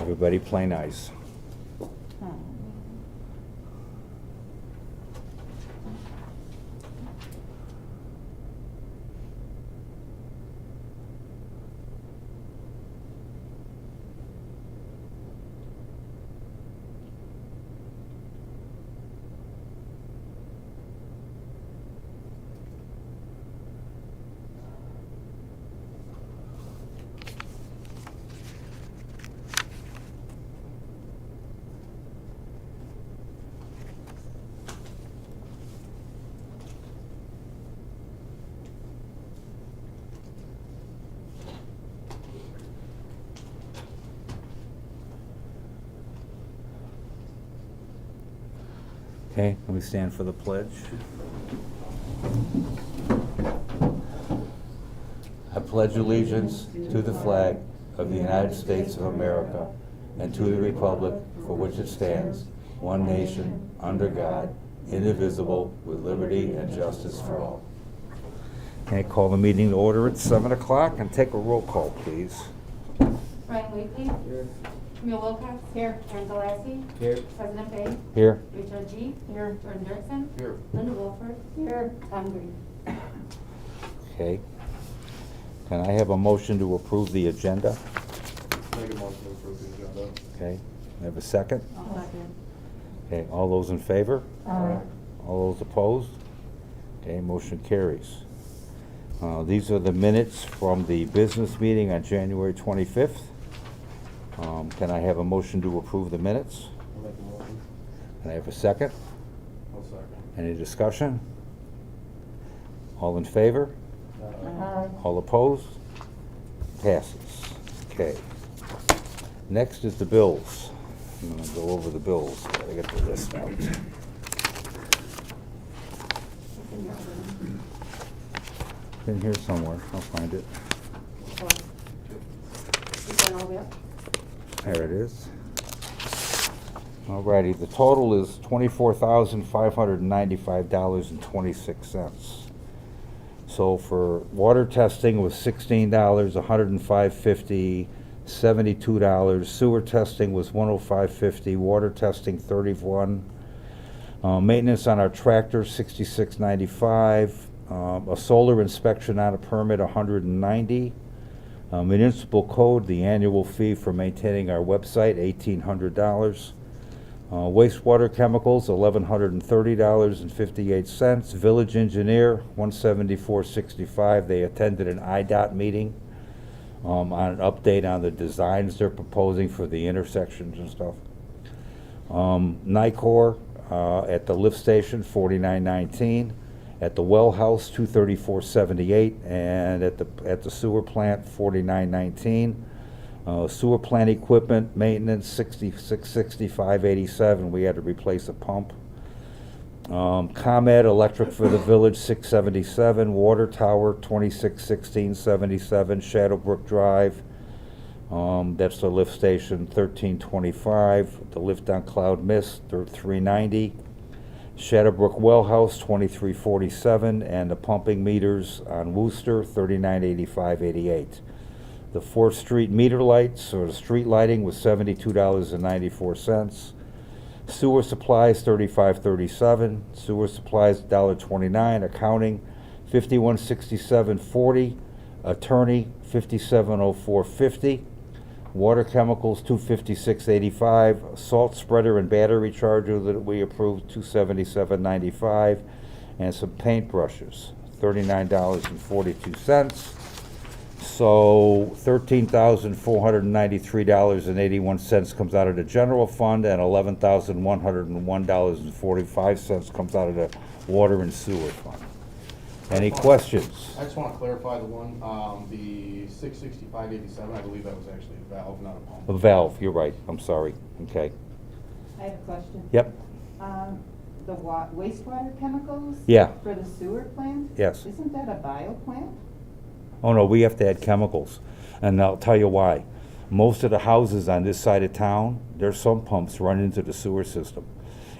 Everybody play nice. Okay, can we stand for the pledge? I pledge allegiance to the flag of the United States of America and to the republic for which it stands, one nation, under God, indivisible, with liberty and justice for all. Okay, call the meeting to order at 7 o'clock and take a roll call, please. Ryan Wakely. Here. Camille Wilcox. Here. Aaron Galassi. Here. President Fay. Here. Rachel G. Here. Jordan Dirksen. Here. Linda Wolford. Here. Tom Green. Okay. Can I have a motion to approve the agenda? Make a motion to approve the agenda. Okay, I have a second? I'll second. Okay, all those in favor? Aye. All those opposed? Okay, motion carries. These are the minutes from the business meeting on January 25th. Can I have a motion to approve the minutes? I'll make a motion. Can I have a second? I'll second. Any discussion? All in favor? All opposed? Passes. Okay. Next is the bills. I'm gonna go over the bills. Gotta get the list out. It's in here somewhere. I'll find it. You done all that? There it is. Alrighty, the total is $24,595.26. So for water testing was $16, $105.50, $72. Sewer testing was $105.50, water testing $31. Maintenance on our tractor $66.95. A solar inspection on a permit $190. Municipal code, the annual fee for maintaining our website $1,800. Wastewater chemicals, $1,130.58. Village engineer, $174.65. They attended an IDOT meeting on an update on the designs they're proposing for the intersections and stuff. Nicor at the lift station, $49.19. At the well house, $234.78, and at the sewer plant, $49.19. Sewer plant equipment maintenance, $66.65.87. We had to replace a pump. ComEd electric for the village, $677. Water tower, $26.16.77. Shadowbrook Drive, that's the lift station, $13.25. The lift on Cloud Mist, $390. Shadowbrook Well House, $23.47, and the pumping meters on Wooster, $39.85.88. The 4th Street meter lights, or the street lighting, was $72.94. Sewer supplies, $35.37. Sewer supplies, $1.29. Accounting, $51.67.40. Attorney, $57.04.50. Water chemicals, $256.85. Salt spreader and battery charger that we approved, $277.95. And some paint brushes, $39.42. So $13,493.81 comes out of the general fund, and $11,101.45 comes out of the water and sewer fund. Any questions? I just want to clarify the one, the $665.87, I believe that was actually a valve, not a pump. A valve, you're right, I'm sorry, okay. I have a question. Yep, The wastewater chemicals? Yeah. For the sewer plant? Yes. Isn't that a bio plant? oh no, we have to add chemicals, and I'll tell you why. Most of the houses on this side of town, their sump pumps run into the sewer system.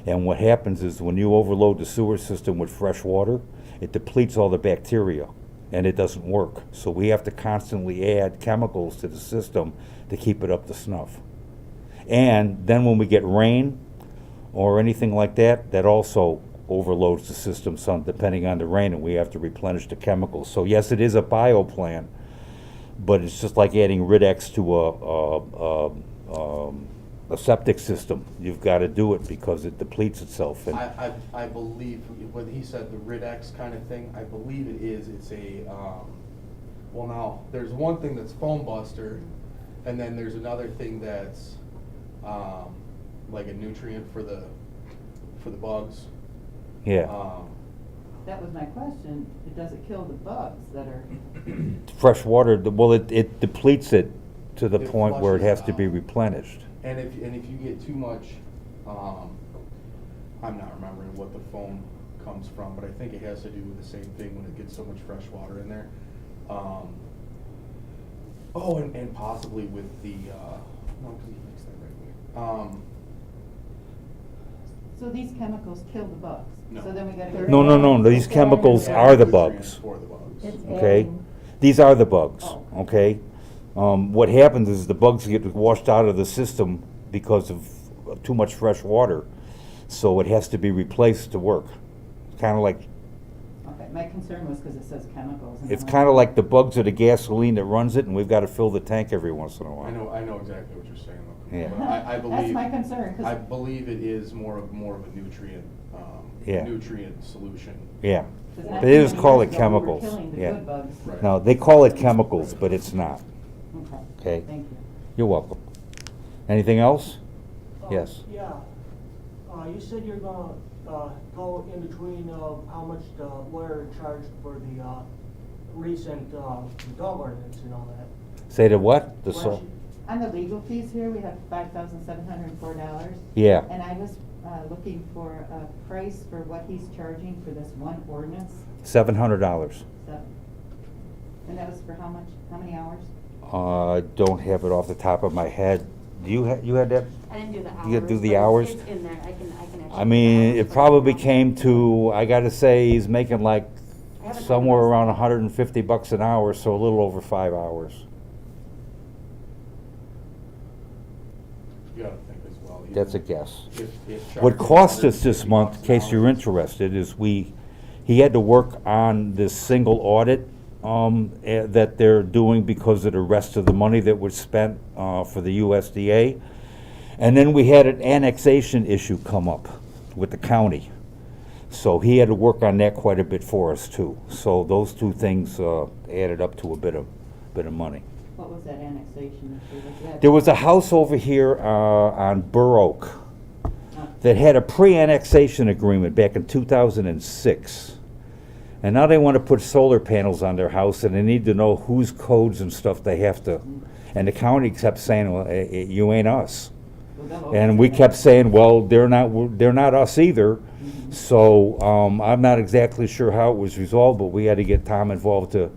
And what happens is when you overload the sewer system with fresh water, it depletes all the bacteria, and it doesn't work. So we have to constantly add chemicals to the system to keep it up to snuff. And then when we get rain or anything like that, that also overloads the system some, depending on the rain, and we have to replenish the chemicals. So yes, it is a bio plan, but it's just like adding Rid-X to a septic system. You've got to do it because it depletes itself. And I believe, when he said the Rid-X kind of thing, I believe it is, it's a, well now, there's one thing that's foam buster, and then there's another thing that's, like a nutrient for the bugs. yeah, That was my question. Does it kill the bugs that are, fresh water, well, it depletes it to the It point where it has flushes to be out. replenished. And if you get too much, I'm not remembering what the foam comes from, but I think it has to do with the same thing when it gets so much fresh water in there. Oh, and possibly with the, no, because he makes that right away. so these chemicals kill the bugs? No. So then we gotta. No, these chemicals are the Nutrients bugs. for the bugs. It's Okay? adding. These are the bugs, Oh. okay? What happens is the bugs get washed out of the system because of too much fresh water, so it has to be replaced to work. Kind of like, Okay, my concern was because it says chemicals. and it's I'm kind of like the bugs are the gasoline that runs it, and we've got to fill the tank every once in a while. I know exactly what you're saying, though. Yeah. But I believe. That's my concern, 'cause- I believe it is more of a nutrient, Yeah. nutrient solution. Yeah, 'cause but not they too just many call years it ago, we were chemicals, killing the yeah. good bugs. Right. No, they call it chemicals, but it's not. Okay. Thank you. You're welcome. Anything else? Oh, Yes. Yeah. You said you're gonna, go in between, how much the lawyer charged for the, recent, dog ordinance and all that. Say the what? The Why so, don't you- On the legal fees here, we have $5,704. yeah. And I was looking for a price for what he's charging for this one ordinance. $700. So- And that was for how much, how many hours? I don't have it off the top of my head. Do you you had that? I didn't do the hours. You gotta do the but it's- hours? It's in there, I can actually. I mean, do the it hours. probably came to, I gotta say, he's making like I haven't done somewhere this. around $150 an hour, so a little over 5 hours. You gotta think as well. even That's a guess. if What charging cost us this $150 month, in an case you're hour- interested, is he had to work on this single audit that they're doing because of the rest of the money that was spent for the USDA. And then we had an annexation issue come up with the county. So he had to work on that quite a bit for us too. So those two things added up to a bit of money. What was that annexation issue? Was that- There was a house over here on Burr Oak Oh, that had a pre-annexation agreement back in 2006. And now they want to put solar panels on their house, and they need to know whose codes and stuff they have to. And the county kept saying, well, you ain't us. well, they'll And always we say kept that. saying, well, they're not us either. Mhm. So I'm not exactly sure how it was resolved, but we had to get Tom involved to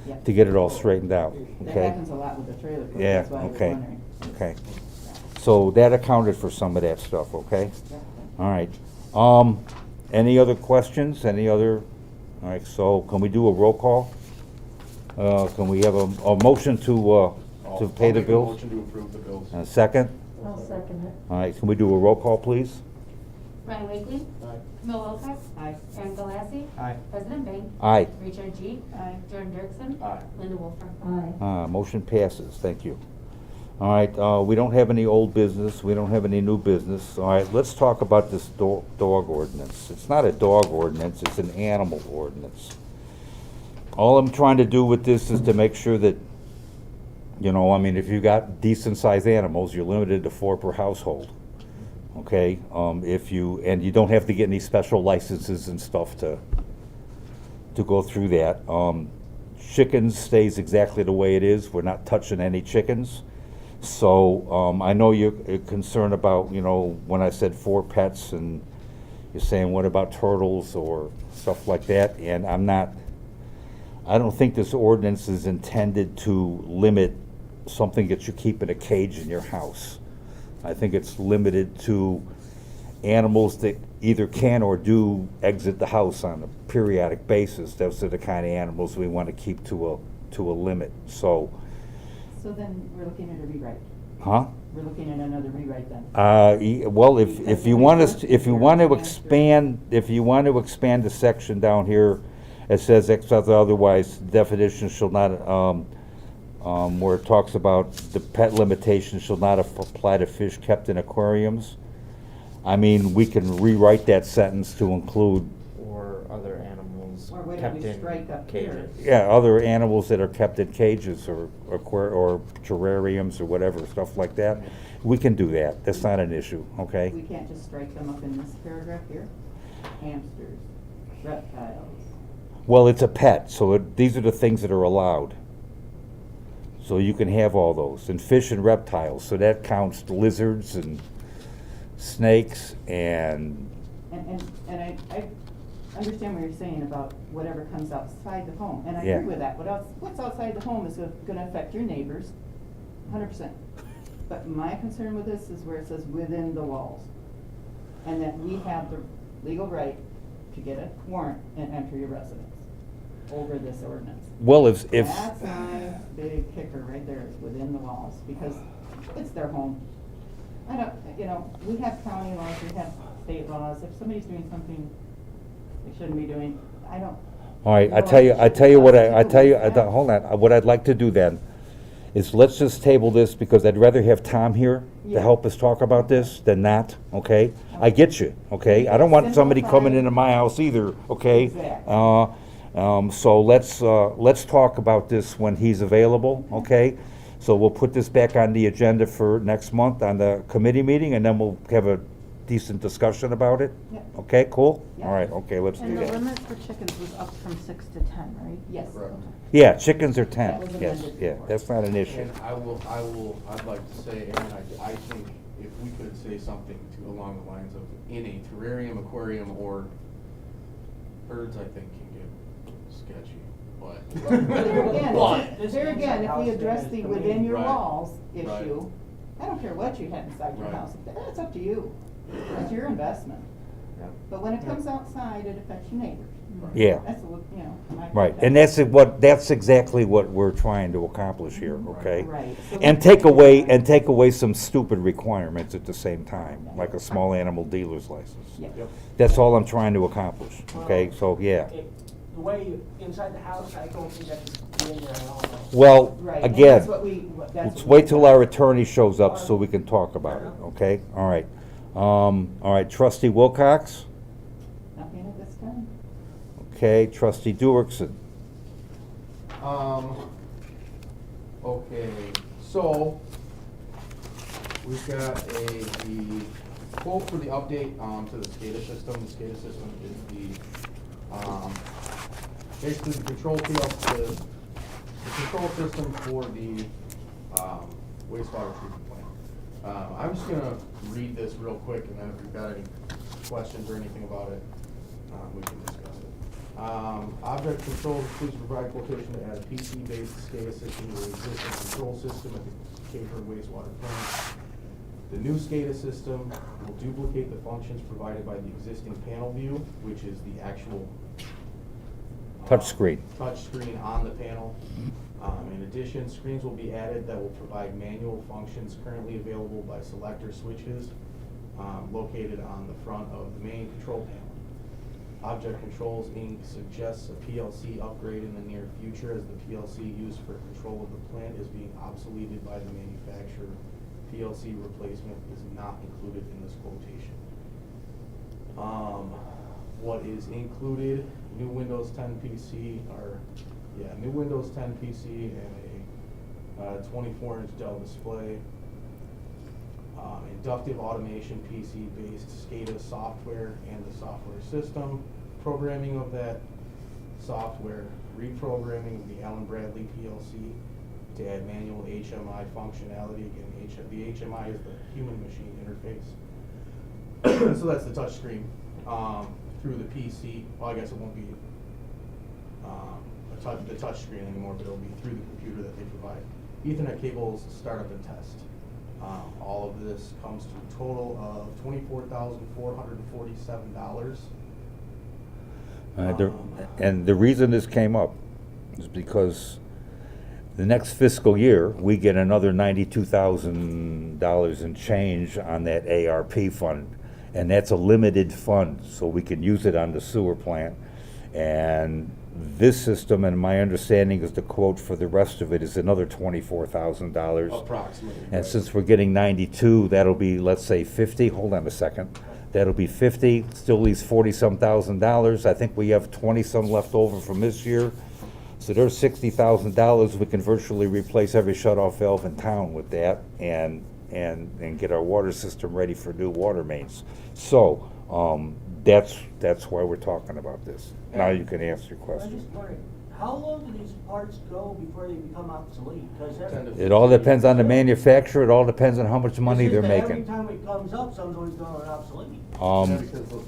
Yeah. get it all straightened out, That okay? happens a lot with the trailer park, Yeah, that's why I was okay, wondering. okay. So that accounted for some of that stuff, okay? Yeah. All right. Any other questions? Any other? All right, so can we do a roll call? Can we have a motion to pay the I'll make a bills? motion to approve the bills. And a second? I'll second it. All right, can we do a roll call, please? Ryan Wakely, Aye. Camille Wilcox, Aye. Aaron Galassi. Aye. President Bank, Aye. Richard G. Aye. Jordan Dirksen. Aye. Linda Wolfer. Motion passes, thank you. All right, we don't have any old business, we don't have any new business. All right, let's talk about this dog ordinance. It's not a dog ordinance, it's an animal ordinance. All I'm trying to do with this is to make sure that, you know, I mean, if you got decent-sized animals, you're limited to 4 per household. Okay, and you don't have to get any special licenses and stuff to go through that. Chickens stays exactly the way it is. We're not touching any chickens. So I know you're concerned about, you know, when I said 4 pets, and you're saying, what about turtles or stuff like that? And I don't think this ordinance is intended to limit something that you keep in a cage in your house. I think it's limited to animals that either can or do exit the house on a periodic basis. Those are the kind of animals we want to keep to a limit. So, So then we're looking at a rewrite. huh? we're looking at another rewrite then. Well, if you want us, if you want to expand, the section down here, it says except otherwise, definition shall not, where it talks about the pet limitation shall not apply to fish kept in aquariums. I mean, we can rewrite that sentence to include, Or other animals Or what if kept we in strike up here? cages. yeah, other animals that are kept in cages or terrariums or whatever, stuff like that. We can do that. That's not an issue, okay? We can't just strike them up in this paragraph here? Hamsters, reptiles. Well, it's a pet, so these are the things that are allowed. So you can have all those, and fish and reptiles, so that counts lizards and snakes and, And I understand what you're saying about whatever comes outside the home, and I Yeah. agree with that. What's outside the home is gonna affect your neighbors, 100%. But my concern with this is where it says within the walls, and that we have the legal right to get a warrant and enter your residence over this ordinance. well, if, That's my big kicker right there, is within the walls, because it's their home. I don't, we have county laws, we have state laws. If somebody's doing something they shouldn't be doing, I don't. all right, hold on, what I'd like to do then is let's just table this, because I'd rather have Tom here to Yeah. help us talk about this than not, okay? I get you, okay? I don't want somebody coming into my house either, okay? Exactly. So let's talk about this when he's available, okay? So we'll put this back on the agenda for next month on the committee meeting, and then we'll have a decent discussion about it? Yep. Okay, cool? Yeah. All right, okay, let's do And the that. limit for chickens was up from 6 to 10, right? Yes. Correct. Yeah, chickens are 10, That was yes, amended yeah, before. that's not an issue. And I'd like to say, Aaron, I think if we could say something along the lines of in a terrarium, aquarium, or birds, I think can get sketchy, but. There again, if we address the within your Right. walls Right. issue, I don't care what you have inside your Right. house, that's up to you. That's your investment. But when it comes outside, it affects your neighbors. Yeah. That's what, my. Right, and that's exactly what we're trying to accomplish here, okay? Right. So And we- take away some stupid requirements at the same time, like a small animal dealer's license. Yeah. Yep. That's all I'm trying to accomplish, okay? So, yeah. The way inside the house, I don't think that should be in there at all. Well, Right, and again, that's what that's let's what wait we- till our attorney shows up so we can talk about it, okay? All right. All right, trustee Wilcox? Nothing at this time. Okay, trustee Duerksen? Okay, so we've got the quote for the update, to the SCADA system. The SCADA system is basically the control the control system for the, wastewater treatment plant. I'm just gonna read this real quick, and then if you've got any questions or anything about it, we can discuss it. Object control, please provide quotation to add a PC-based SCADA system to the existing control system at the Capron wastewater plant. The new SCADA system will duplicate the functions provided by the existing panel view, which is the actual Touchscreen. touchscreen on the panel. In addition, screens will be added that will provide manual functions currently available by selector switches located on the front of the main control panel. Object Controls Inc. suggests a PLC upgrade in the near future, as the PLC used for control of the plant is being obsoleted by the manufacturer. PLC replacement is not included in this quotation. What is included, new Windows 10 PC, new Windows 10 PC and a 24-inch Dell display. Inductive automation PC-based SCADA software and the software system, programming of that software, reprogramming of the Allen Bradley PLC to add manual HMI functionality. Again, the HMI is the human-machine interface. So that's the touch screen through the PC. Well, I guess it won't be the touch screen anymore, but it'll be through the computer that they provide. Ethernet cables, startup and test. All of this comes to a total of $24,447. And the reason this came up is because The next fiscal year, we get another $92,000 and change on that ARP fund. And that's a limited fund, so we can use it on the sewer plant. And this system, and my understanding is the quote for the rest of it is another $24,000. Approximately. And right. since we're getting 92, that'll be, let's say, 50, hold on a second. That'll be 50, still leaves 40-some thousand dollars. I think we have 20-some left over from this year. So there's $60,000. We can virtually replace every shut-off valve in town with that and get our water system ready for new water mains. So, that's why we're talking about this. Now you can answer your I question. just wondering, how long do these parts go before they become obsolete? 'Cause every- It all depends on the manufacturer, it all depends on how much money It's they're just that making. Every time it comes up, some's always going obsolete. Yeah, because the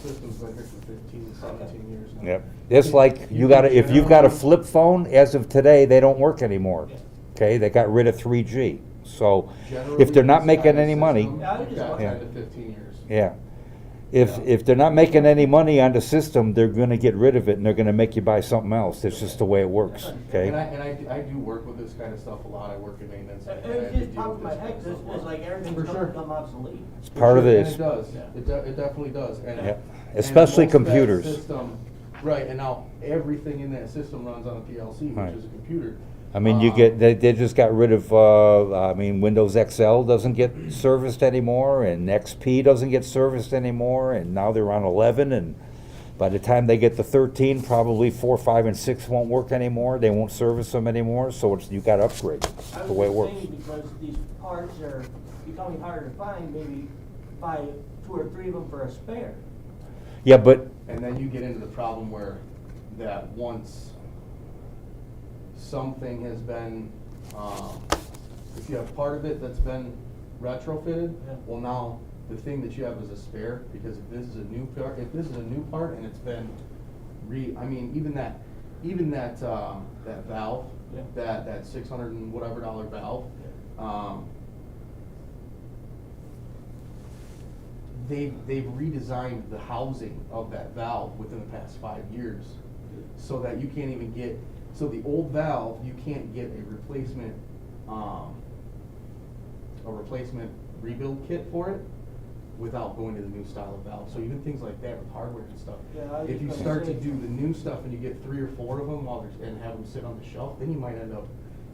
system's been here for 15, 17 years now. Yep, it's like, if you've got a flip phone, as of today, they don't work anymore. Okay, they got rid of 3G, so if they're not Generally, making this any kind of money, system, Yeah, I you've just got wonder. 10 to 15 years. yeah. Yeah. If they're not making any money on the system, they're gonna get rid of it and they're gonna make you buy something else. It's just the way it works, okay? And I do work with this kind of stuff a lot. I work in maintenance. and I It do just deal popped with in my this head, kind of 'cause stuff a it's lot. like everything's For gonna sure. become obsolete. It's part of And this. it does. Yeah. It definitely does. And Yep. and Especially most of that computers. system- Right, and now everything in that system runs on a PLC, Right. which is a computer. I mean, they just got rid of, Windows XL doesn't get serviced anymore, and XP doesn't get serviced anymore, and now they're on 11, and by the time they get to 13, probably 4, 5, and 6 won't work anymore, they won't service them anymore, so you gotta upgrade, I the way it was works. just saying, because these parts are becoming harder to find, maybe buy 2 or 3 of them for a spare. Yeah, but, And then you get into the problem where that once something has been, if you have part of it that's been retrofitted, Yeah. well now, the thing that you have is a spare, because if this is a new part, and it's been even that valve, Yeah. that 600 and whatever dollar valve, they've redesigned the housing of that valve within the past 5 years, so that you can't even get, so the old valve, you can't get a replacement rebuild kit for it without going to the new style of valve. So even things like that with hardware and stuff. Yeah, I was If you just start gonna to say- do the new stuff and you get 3 or 4 of them and have them sit on the shelf, then you might end up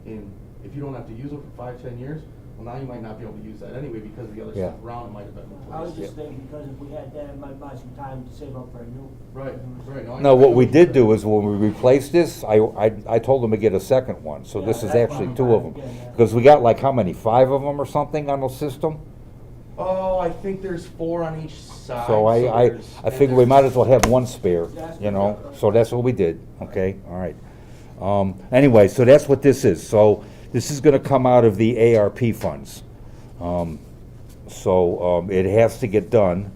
if you don't have to use them for 5, 10 years, well now you might not be able to use that anyway because the other Yeah. stuff around it might have been replaced. I was just thinking, because if we had that, it might buy some time to save up for a new. Right, right. I no, know what we you did said. do is when we replaced this, I told them to get a second one, so Yeah, this is that's actually fine. 2 of them. Yeah, yeah. Because we got like, how many, 5 of them or something on the system? Oh, I think there's 4 on each side. So I there's- figure and we might there's- as well have 1 spare, you know, so that's what we did, okay, all right. Anyway, so that's what this is, so this is gonna come out of the ARP funds. It has to get done,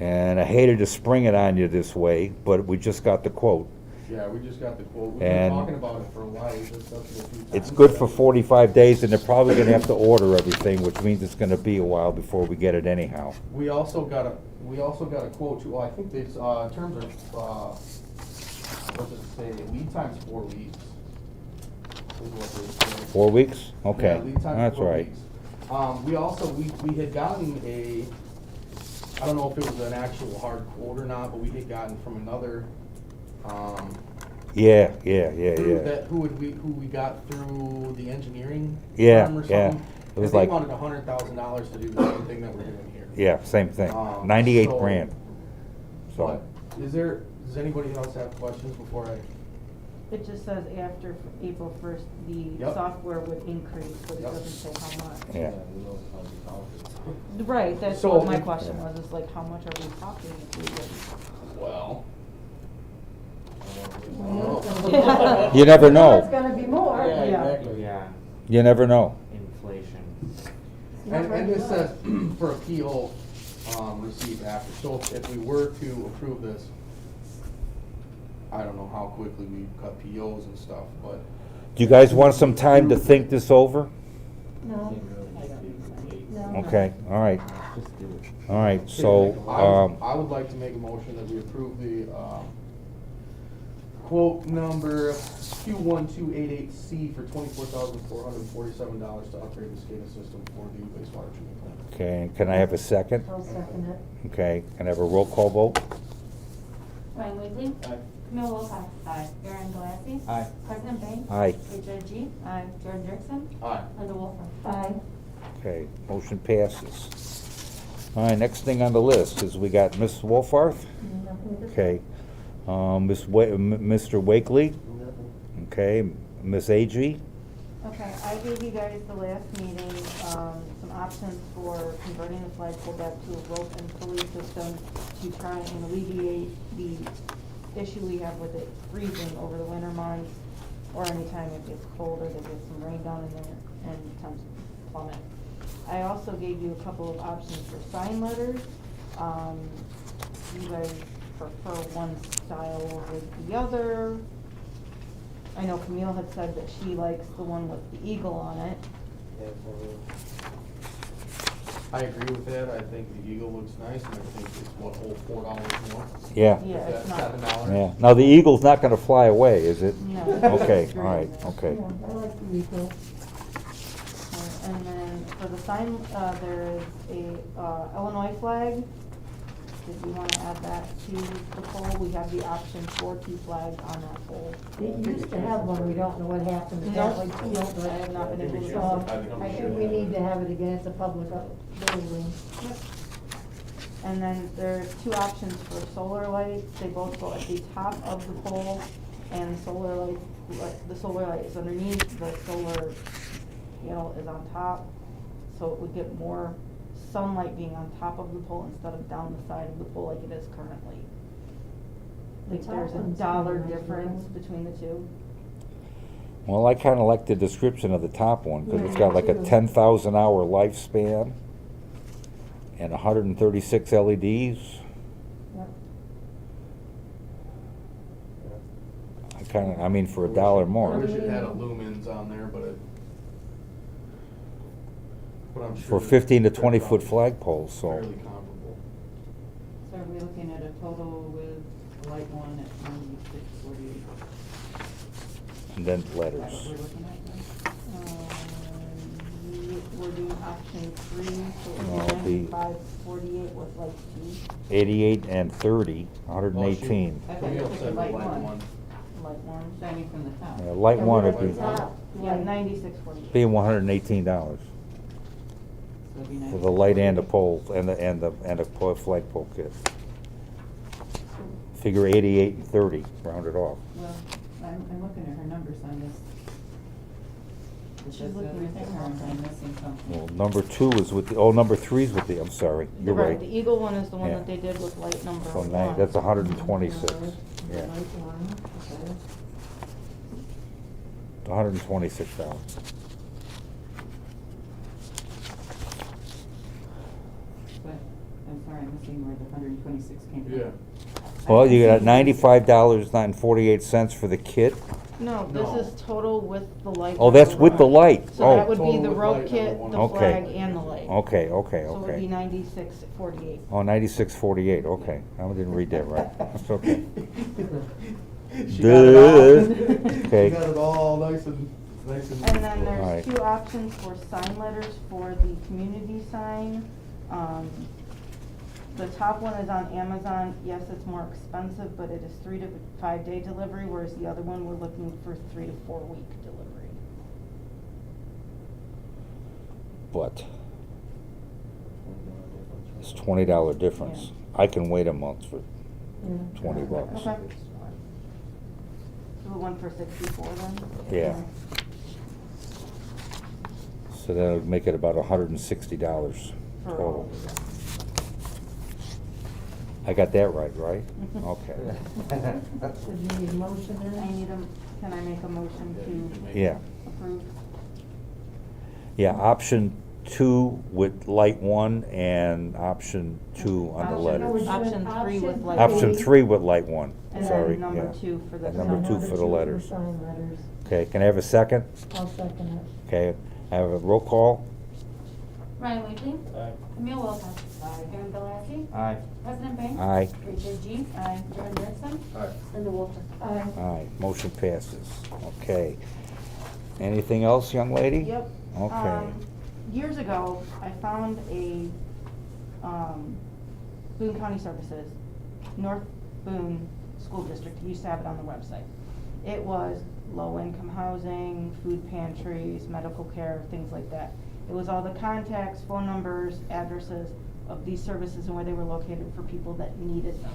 and I hated to spring it on you this way, but we just got the quote. Yeah, we just got the quote. We've been And talking about it for a while. We discussed it a few times. It's good for 45 days, and they're probably gonna have to order everything, which means it's gonna be a while before we get it anyhow. We also got a quote too. Well, I think these, terms are, what does it say? Lead time's 4 weeks. Is what they say. 4 weeks? Okay, Yeah, lead time's that's 4 right. weeks. We also, we had gotten I don't know if it was an actual hard quote or not, but we had gotten from another, Yeah. who we got through the engineering Yeah, firm or yeah. something. It was And they like- wanted $100,000 to do the same thing that we're doing here. Yeah, same thing, Um, 98 so- grand. So, But does anybody else have questions before I? It just says after April 1st, the Yep. software would increase, but it Yep. doesn't say how much. yeah. Right, that's So what my if- question was, is like, how much are we talking if we would? Well. You never It's know, gonna be more. Yeah, you never know. inflation. And this says for a PO received after, so if we were to approve this, I don't know how quickly we cut POs and stuff, but Do you guys want some time to think this over? No. No. Okay, all right, Just do it. all right, so, I would like to make a motion that we approve the quote number Q1288C for $24,447 to upgrade the SCADA system for the wastewater treatment plant. Okay, can I have a second? I'll second it. Okay, can I have a roll call vote? Ryan Weasley. Aye. Camille Wilcox. Aye. Aaron Galassi. Aye. President Banks. Aye. Rachel G. Aye. Jordan Dirksen. Aye. Linda Wolfer. Aye. Okay, motion passes. All right, next thing on the list is we got Miss Wolfarth. Okay, Mr. Wakely. Okay, Miss Agee. Okay, I gave you guys the last meeting, some options for converting the flagpole back to a rope and pulley system to try and alleviate the issue we have with it freezing over the winter months, or anytime it gets cold or there gets some rain down in there and temps plummet. I also gave you a couple of options for sign letters. You guys prefer one style over the other. I know Camille had said that she likes the one with the eagle on it. I agree with that. I think the Eagle looks nice, and I think it's what, whole $4 more? Yeah. Yeah, Is it's that not. $7? Yeah. Now, the eagle's not gonna fly away, is it? No. Okay, It's all right, green. okay. I like the eagle. And then for the sign, there is a Illinois flag. If you want to add that to the pole, we have the option for 2 flags on that pole. They used to have one, we don't know what happened. No, Apparently peeled I have not been able to. So, I think we need to have it again, it's a public building. And then there's 2 options for solar lights. They both go at the top of the pole, and the solar light is underneath, the solar panel is on top. So it would get more sunlight being on top of the pole instead of down the side of the pole like it is currently. The Like top there's a one's dollar pretty nice, difference right? between the 2. Well, I kinda like the description of the top one, cause it's Yeah, got like a me too. 10,000 hour lifespan and 136 LEDs. Yep. I mean, for $1 I more. wish it had a lumens on there, but I'm sure. For 15 to they're 20 foot probably flagpoles, so. Fairly comparable. So are we looking at a total with light one at 9648? And then Is that what letters. we're looking at then? We're doing option 3, so it No, would the- be 9548 with like 2, 88 and 30, Well, 118. I thought you Camille took said the the light light one. one. light 1. Shining from the top. Yeah, light And one we're would at be, the top, Yeah, like, 9648. being $118 So it'd be for the light and the 9648. pole, and the flagpole kit. Figure 88 and 30, round it off. Well, I'm looking at her numbers on this. This She's is looking everything, at or am that. I missing something? Well, number 2 is with the, number 3 is with the, I'm sorry, you're right. The eagle one is the one Yeah. that they did with light number So 1. that's 126, yeah, light one, okay. $126. But, I'm sorry, I'm missing where the 126 came from. Yeah. Well, you got $95.48 for the kit. No, No. this is total with the light. Oh, that's number with the one. light. So that Oh, would be Total the with rope light kit, number the one. Okay. flag, and the light. okay, So it would be okay. 9648. Oh, 96.48, okay. I didn't read that right. That's okay. She got it all. Okay. She got it all nice and And then Alright. there's 2 options for sign letters for the community sign. The top one is on Amazon. Yes, it's more expensive, but it is 3 to 5 day delivery, whereas the other one, we're looking for 3 to 4 week delivery. But it's $20 difference. I can wait a month for Yeah. $20. Okay. So the one for 64 then? Yeah. So that would make it about $160 For all total. of them. I got that right, right? Okay. So do you need a motion I then? need can I make a motion to Yeah. approve? Yeah, option 2 with light 1 and option 2 on the Option- letters. Option 3 with light. Option 3 with light 1, And sorry, then number yeah. 2 for the. And number sign. 2 for the letters. Sign letters, Okay, can I have a second? I'll second it. Okay, I have a roll call. Ronnie Weasley. Aye. Camille Wilkins. Aaron Gillespie. Aye. President Bear. Aye. Richard G. Aye. Jordan Anderson. Aye. Linda Wolfer. Aye. Aye, motion passes. Okay. Anything else, young lady? Yep. Okay. Years ago, I found a, Boone County Services, North Boone School District used to have it on the website. It was low-income housing, food pantries, medical care, things like that. It was all the contacts, phone numbers, addresses of these services and where they were located for people that needed them.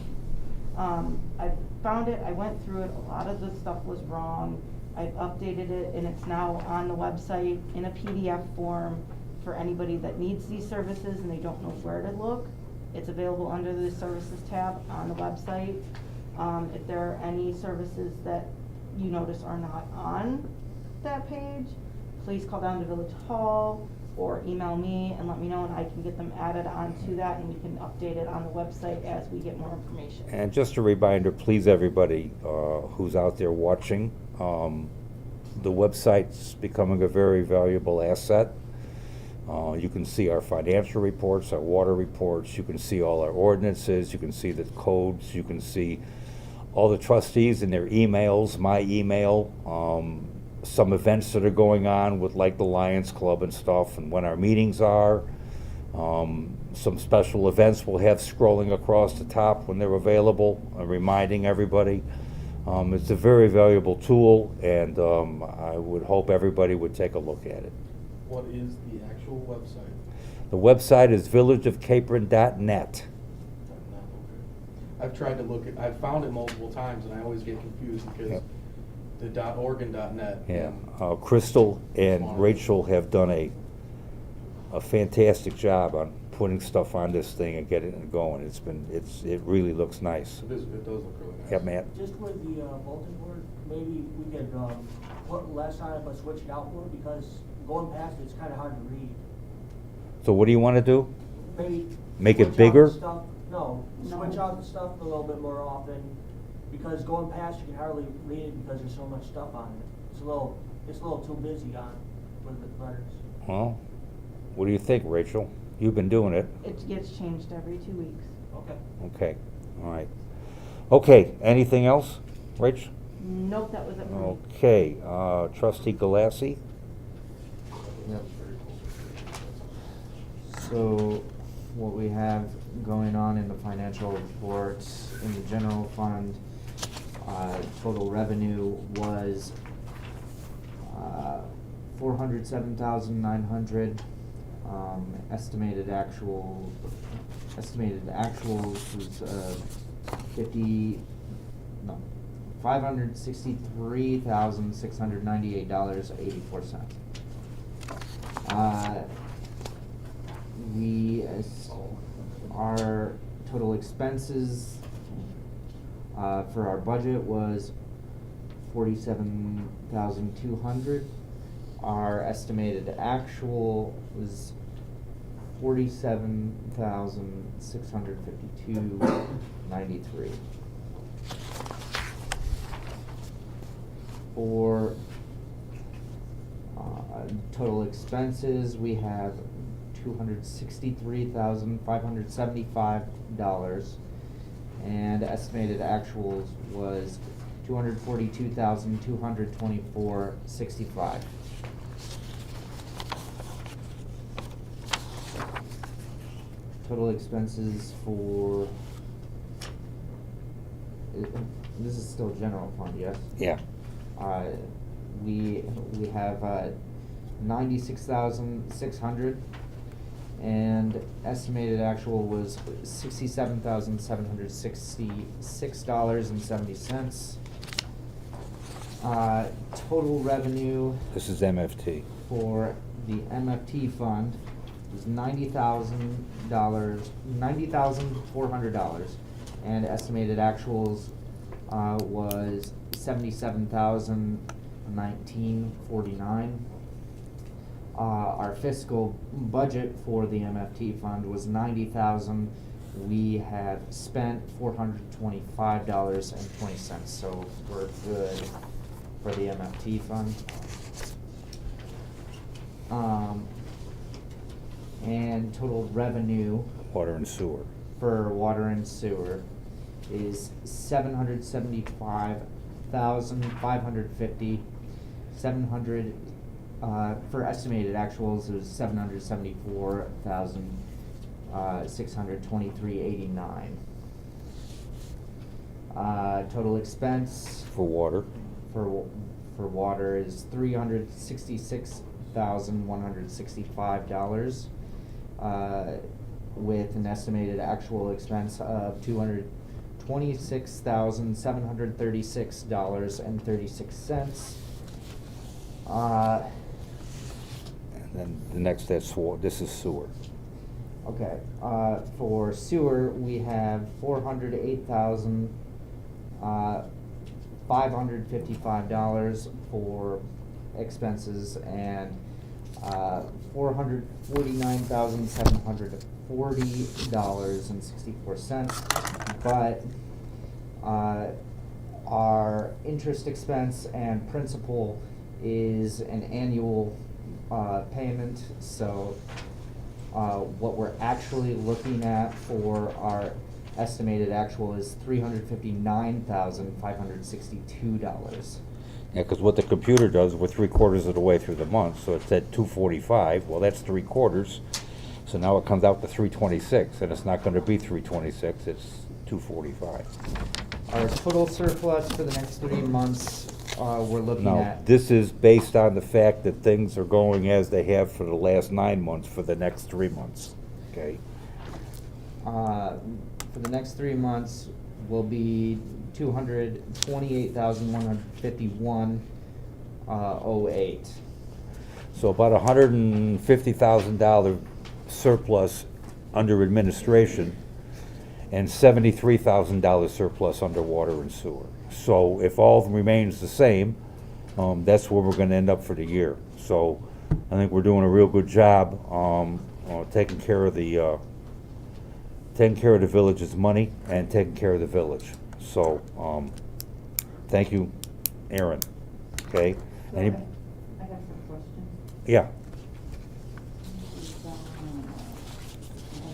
I found it, I went through it, a lot of the stuff was wrong. I've updated it and it's now on the website in a PDF form for anybody that needs these services and they don't know where to look. It's available under the services tab on the website. If there are any services that you notice are not on that page, please call down to Village Hall or email me and let me know and I can get them added onto that and we can update it on the website as we get more information. And just a reminder, please, everybody who's out there watching, the website's becoming a very valuable asset. You can see our financial reports, our water reports, you can see all our ordinances, you can see the codes, you can see all the trustees and their emails, my email, some events that are going on with like the Lions Club and stuff, and when our meetings are. Some special events we'll have scrolling across the top when they're available, reminding everybody. It's a very valuable tool, and I would hope everybody would take a look at it. What is the actual website? The website is villageofcapron.net. I've tried to look at, I've found it multiple times and I always get confused because Yep. the .org and .net. Yeah, Crystal and Rachel have done a fantastic job on putting stuff on this thing and getting it going. It really looks nice. It does look really nice. Yeah, Matt? Just with the bulletin board, maybe we could put less on it, but switch it out more, because going past it's kind of hard to read. So what do you want to do? Maybe. Make it switch out bigger? the stuff. No, switch out the stuff a little bit more often, because going past you can hardly read it because there's so much stuff on it. It's a little too busy on with the letters. Well, what do you think, Rachel? You've been doing it. It gets changed every 2 weeks. Okay. Okay, all right. Okay, anything else, Rach? Nope, that was it for me. Okay, trustee Galassi? Yep. So, what we have going on in the financial reports, in the general fund, total revenue was, 407,900. Estimated actuals was, $563,698.84. Our total expenses, for our budget was 47,200. Our estimated actual was 47,652.93. For total expenses, we have $263,575, and estimated actuals was $242,224.65. Total expenses for, this is still general fund, yes? Yeah. We have 96,600, and estimated actual was $67,766.70. Total revenue This is MFT. for the MFT fund was $90,400, and estimated actuals was $77,019.49. Our fiscal budget for the MFT fund was $90,000. We have spent $425.20, so we're good for the MFT fund. and total revenue Water and sewer. for water and sewer is 775,550. 700, for estimated actuals, it was 774,623.89. Total expense For water. for water is $366,165, with an estimated actual expense of $226,736.36. And then the next, this is sewer. Okay, for sewer, we have $408,555 for expenses and $449,740.64. But our interest expense and principal is an annual payment, so what we're actually looking at for our estimated actual is $359,562. Yeah, because what the computer does, we're 3/4 of the way through the month, so it's at 245. Well, that's 3/4. So now it comes out to 326, and it's not going to be 326. It's 245. Our total surplus for the next 3 months, we're looking Now, at. this is based on the fact that things are going as they have for the last 9 months for the next 3 months. Okay. For the next 3 months will be 228,151.08. So about $150,000 surplus under administration and $73,000 surplus under water and sewer. So if all remains the same, that's where we're gonna end up for the year. So I think we're doing a real good job, taking care of the village's money and taking care of the village. So, thank you, Aaron. Okay? So Any, I got some questions. yeah.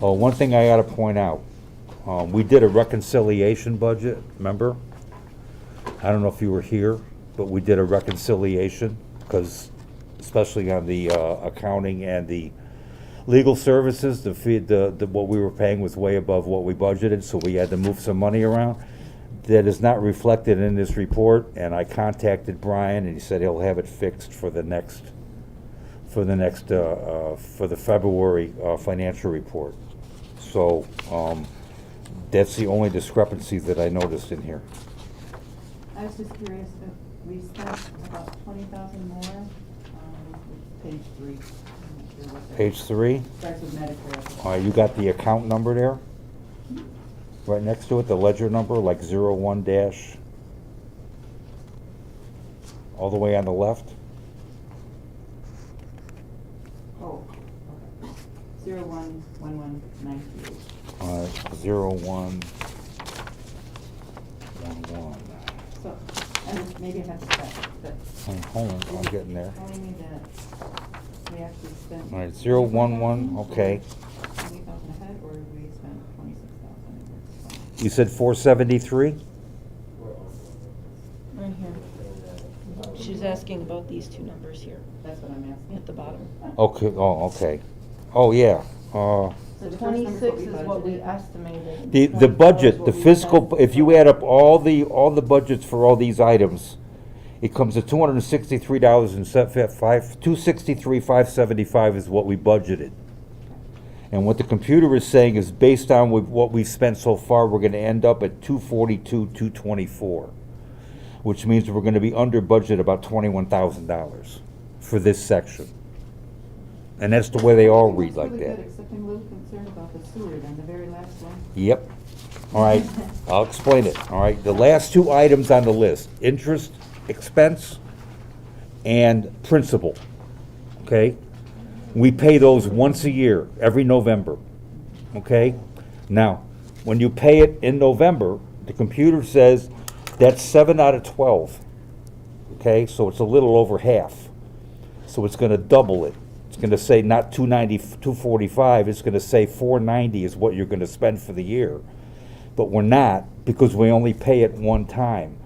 Oh, one thing I gotta point out, we did a reconciliation budget, remember? I don't know if you were here, but we did a reconciliation, because especially on the accounting and the legal services, the fee, what we were paying was way above what we budgeted, so we had to move some money around. That is not reflected in this report, and I contacted Brian, and he said he'll have it fixed for the February financial report. So, that's the only discrepancy that I noticed in here. I was just curious if we spent about 20,000 more, page 3. I'm not sure what that- Page 3, Starts with Medicare. you got the account number there? Right next to it, the ledger number, like 01 dash, all the way on the left? Oh, okay. 011193. 0111. So, and maybe I have to check, but Hold on, I'm getting there. only need that, we actually spent. All right, 011, okay. 20,000 ahead, or we spent 26,000? You said 473? Right here. She's asking about these two numbers here That's what I'm asking. at the bottom. Okay, oh, okay. Oh, yeah. So The the first number's 26 is what we budgeted. estimated. The 24 is budget, what the we fiscal, spent. if you add up all the budgets for all these items, it comes to $263,575 is what we budgeted. And what the computer is saying is based on what we've spent so far, we're gonna end up at 242,224, which means we're gonna be under budget about $21,000 for this section. And that's the way they all read like Really that. good, except I'm a little concerned about the sewer on the very last one. Yep. All right, I'll explain it. All right, the last two items on the list, interest expense and principal, okay? We pay those once a year, every November, okay? Now, when you pay it in November, the computer says that's 7 out of 12, okay? So it's a little over half. So it's gonna double it. It's gonna say not 245, it's gonna say 490 is what you're gonna spend for the year. But we're not, because we only pay it one time.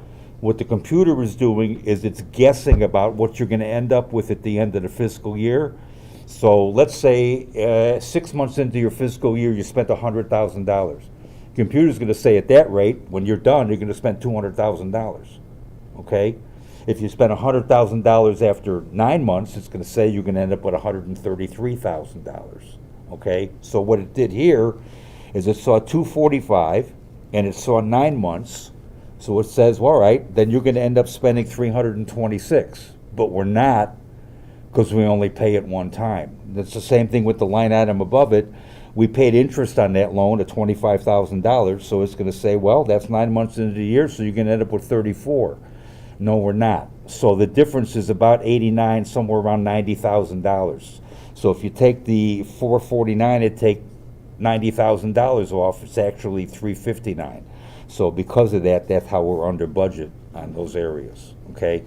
What the computer is doing is it's guessing about what you're gonna end up with at the end of the fiscal year. So let's say 6 months into your fiscal year, you spent $100,000. Computer's gonna say at that rate, when you're done, you're gonna spend $200,000, okay? If you spend $100,000 after 9 months, it's gonna say you're gonna end up with $133,000, okay? So what it did here is it saw 245, and it saw 9 months, so it says, well, all right, then you're gonna end up spending 326, but we're not, because we only pay it one time. That's the same thing with the line item above it. We paid interest on that loan at $25,000, so it's gonna say, well, that's 9 months into the year, so you're gonna end up with 34. No, we're not. So the difference is about 89, somewhere around $90,000. So if you take the 449 and take $90,000 off, it's actually 359. So because of that, that's how we're under budget on those areas, okay?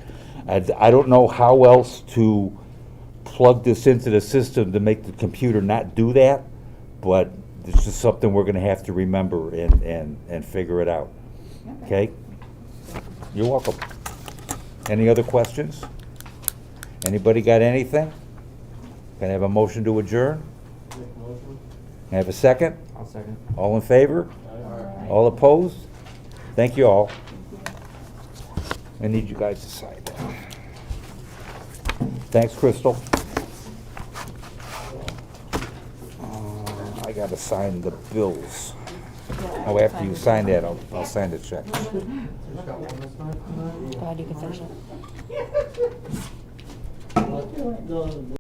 I don't know how else to plug this into the system to make the computer not do that, but this is something we're gonna have to remember and figure it out, okay? You're welcome. Any other questions? Anybody got anything? Can I have a motion to adjourn? Can I have a second? I'll second. All in favor? All opposed? Thank you all. I need you guys to sign that. Thanks, Crystal. I gotta sign the bills. Oh, after you sign that, I'll sign the check. Glad you could finish it. No,